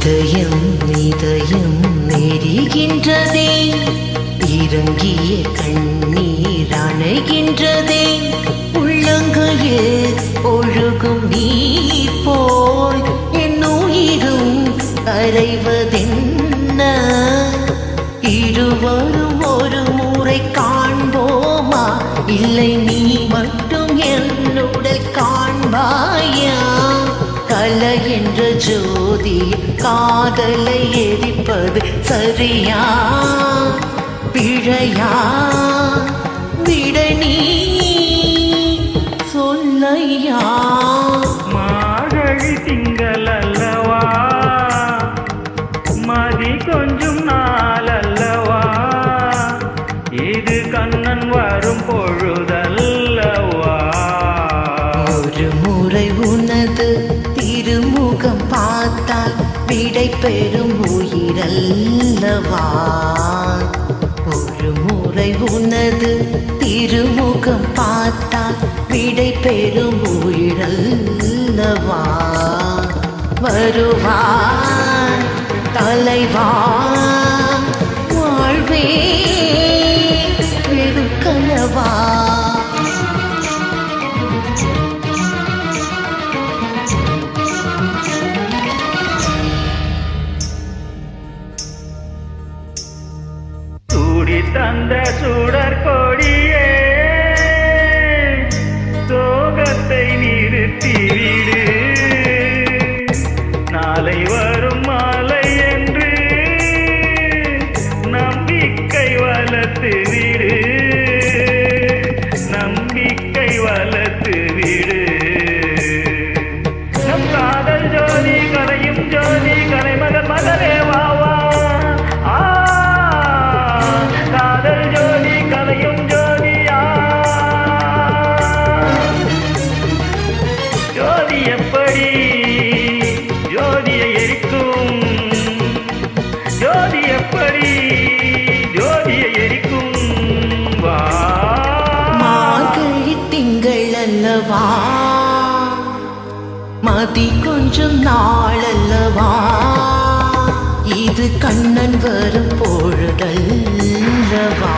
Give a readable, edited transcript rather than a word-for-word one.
இதயம் இதயம் நெறிகின்றதே, இறங்கிய கண்ணீர் அணைகின்றதே. உள்ளங்கையில் ஒழுகும் நீர் போல் என் உயிரும் கரைவதென்ன? இருவரும் ஒரு முறை காண்போமா, இல்லை நீ மட்டும் என்னுடன் காண்பாயா? கலை என்ற ஜோதி காதலை எரிப்பது சரியா பிழையா? விட நீ சொல்லையா? மார்கழி திங்கள் அல்லவா, மதி கொஞ்சம் நாள் அல்லவா, இது கண்ணன் வரும் பொழுதல்லவா. ஒரு முறை உனது திருமுகம் பார்த்தால் விடை பெறும் உயிரல்லவா. ஒரு முறை உனது திருமுகம் பார்த்தால் விடை பெறும் உயிரல்லவா. வருவான் தலைவா, வாழ்வே வெறுக்கலவா. சூடி தந்த சுடர் கொடியே, சோகத்தை நிறுத்திவிடு. நாளை வரும் மாலை என்று நம்பிக்கை வளர்த்து விடு, நம்பிக்கை வளர்த்து விடு. நம் காதல் ஜோதி கரையும் ஜோதி கரைமகன் மகனே வா வா. காதல் ஜோதி கலையும் ஜோதியா, ஜோதி எப்படி ஜோதியை எரிக்கும், ஜோதி எப்படி ஜோதியை எரிக்கும். வா மார்கழி திங்கள் அல்லவா, மதி கொஞ்சம் நாள் அல்லவா, இது கண்ணன் வரும் பொழுதல்லவா.